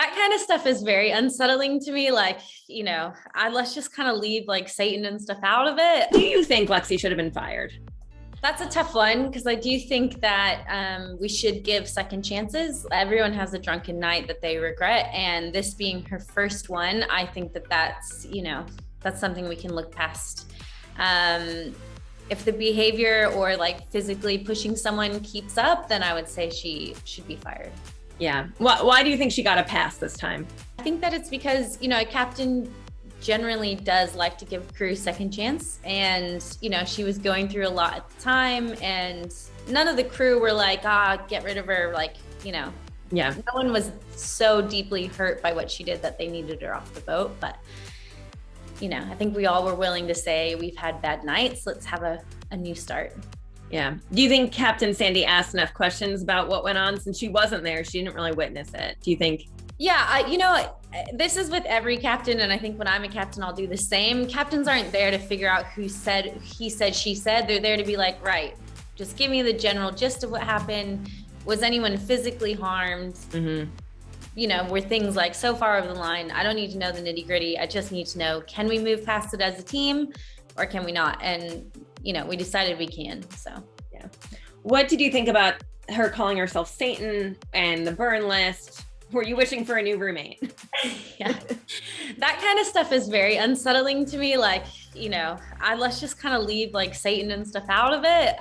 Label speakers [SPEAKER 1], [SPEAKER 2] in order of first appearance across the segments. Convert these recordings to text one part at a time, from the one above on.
[SPEAKER 1] That kind of stuff is very unsettling to me. Like, let's just kind of leave like Satan and stuff out of it.
[SPEAKER 2] Do you think Lexi should have been fired?
[SPEAKER 1] That's a tough one because I do think that we should give second chances. Everyone has a drunken night that they regret, and this being her first one, I think that's something we can look past. If the behavior or like physically pushing someone keeps up, then I would say she should be fired.
[SPEAKER 2] Yeah. Why do you think she got a pass this time?
[SPEAKER 1] I think that it's because, a captain generally does like to give crew second chance. And, she was going through a lot at the time, and none of the crew were like, get rid of her. Like,
[SPEAKER 2] Yeah.
[SPEAKER 1] No one was so deeply hurt by what she did that they needed her off the boat. But, I think we all were willing to say we've had bad nights. Let's have a new start.
[SPEAKER 2] Yeah. Do you think Captain Sandy asked enough questions about what went on since she wasn't there? She didn't really witness it. Do you think?
[SPEAKER 1] Yeah. This is with every captain. And I think when I'm a captain, I'll do the same. Captains aren't there to figure out who said, he said, she said. They're there to be like, right, just give me the general gist of what happened. Was anyone physically harmed? Mm-hmm. Were things like so far over the line? I don't need to know the nitty gritty. I just need to know, can we move past it as a team or can we not? And, we decided we can, so.
[SPEAKER 2] Yeah. What did you think about her calling herself Satan and the burn list? Were you wishing for a new roommate?
[SPEAKER 1] Yeah, that kind of stuff is very unsettling to me. Like, let's just kind of leave like Satan and stuff out of it.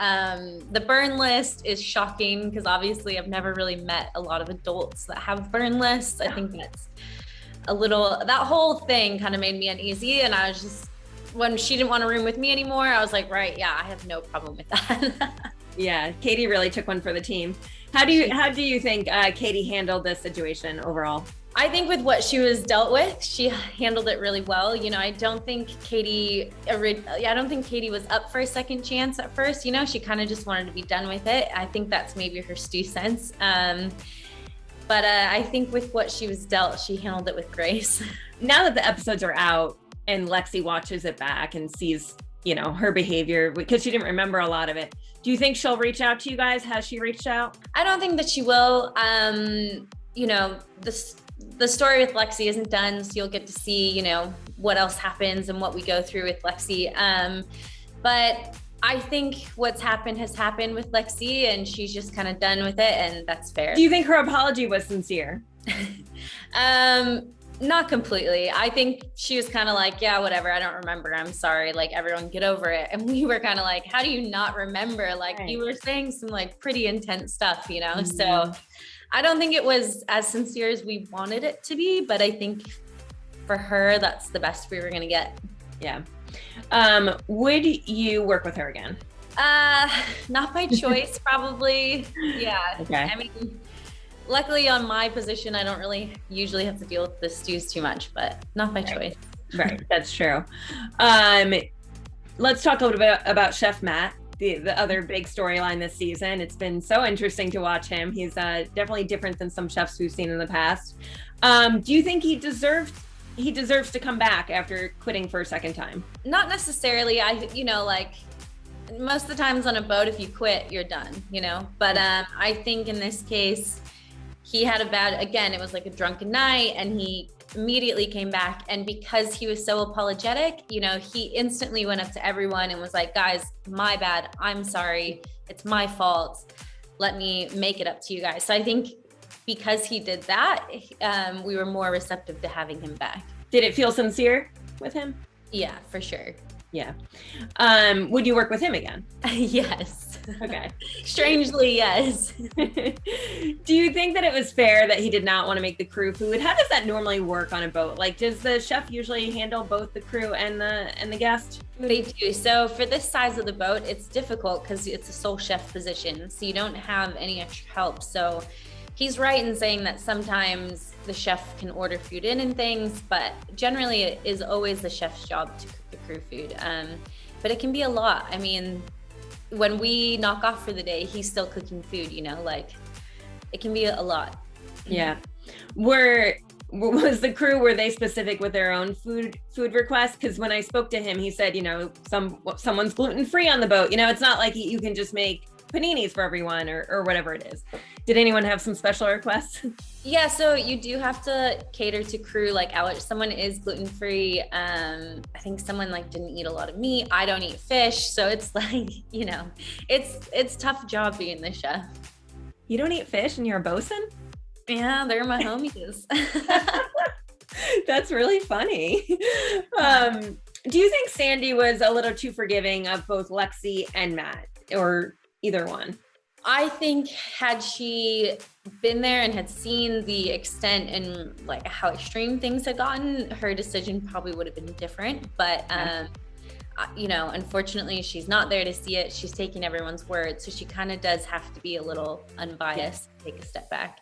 [SPEAKER 1] The burn list is shocking because obviously I've never really met a lot of adults that have burn lists. I think that's that whole thing kind of made me uneasy. And I was just, when she didn't want to room with me anymore, I was like, right, yeah, I have no problem with that.
[SPEAKER 2] Yeah, Kody really took one for the team. How do you think Kody handled this situation overall?
[SPEAKER 1] I think with what she was dealt with, she handled it really well. I don't think Kody was up for a second chance at first. She kind of just wanted to be done with it. I think that's maybe her 2 cents. But I think with what she was dealt, she handled it with grace.
[SPEAKER 2] Now that the episodes are out and Lexi watches it back and sees, her behavior, because she didn't remember a lot of it, do you think she'll reach out to you guys? Has she reached out?
[SPEAKER 1] I don't think that she will. The story with Lexi isn't done, so you'll get to see, what else happens and what we go through with Lexi. But I think what's happened has happened with Lexi, and she's just kind of done with it, and that's fair.
[SPEAKER 2] Do you think her apology was sincere?
[SPEAKER 1] Not completely. I think she was kind of like, yeah, whatever. I don't remember. I'm sorry. Like, everyone get over it. And we were kind of like, how do you not remember? Like, right. You were saying some like pretty intense stuff, Mm-hmm. So I don't think it was as sincere as we wanted it to be, but I think for her, that's the best we were going to get.
[SPEAKER 2] Yeah. Would you work with her again?
[SPEAKER 1] Not by choice, probably. Yeah.
[SPEAKER 2] Okay.
[SPEAKER 1] I mean, luckily on my position, I don't really usually have to deal with the stews too much, but not by choice.
[SPEAKER 2] Right, that's true. Let's talk a little bit about Chef Matt, the other big storyline this season. It's been so interesting to watch him. He's definitely different than some chefs we've seen in the past. Do you think he deserves to come back after quitting for a second time? Not
[SPEAKER 1] necessarily. Most of the times on a boat, if you quit, you're done, But I think in this case, he had it was like a drunken night, and he immediately came back. And because he was so apologetic, he instantly went up to everyone and was like, guys, my bad. I'm sorry. It's my fault. Let me make it up to you guys. So I think because he did that, we were more receptive to having him back.
[SPEAKER 2] Did it feel sincere with him?
[SPEAKER 1] Yeah, for sure.
[SPEAKER 2] Yeah. Would you work with him again?
[SPEAKER 1] Yes.
[SPEAKER 2] Okay.
[SPEAKER 1] Strangely, yes.
[SPEAKER 2] Do you think that it was fair that he did not want to make the crew food? How does that normally work on a boat? Like, does the chef usually handle both the crew and the guest?
[SPEAKER 1] They do. So for this size of the boat, it's difficult because it's a sole chef position. So you don't have any extra help. So he's right in saying that sometimes the chef can order food in and things, but generally it is always the chef's job to cook the crew food. But it can be a lot. I mean, when we knock off for the day, he's still cooking food, it can be a lot.
[SPEAKER 2] Yeah. Was the crew, were they specific with their own food requests? Because when I spoke to him, he said, someone's gluten-free on the boat. It's not like you can just make paninis for everyone or whatever it is. Did anyone have some special requests?
[SPEAKER 1] Yeah, so you do have to cater to crew, like someone is gluten-free. I think someone like didn't eat a lot of meat. I don't eat fish. So it's like, you know, it's tough job being the chef.
[SPEAKER 2] You don't eat fish and you're a bosun?
[SPEAKER 1] Yeah, they're my homies.
[SPEAKER 2] That's really funny. Do you think Sandy was a little too forgiving of both Lexi and Matt, or either one?
[SPEAKER 1] I think had she been there and had seen the extent and like how extreme things had gotten, her decision probably would have been different. But, you know, unfortunately, she's not there to see it. She's taking everyone's word. So she kind of does have to be a little unbiased, take a step back.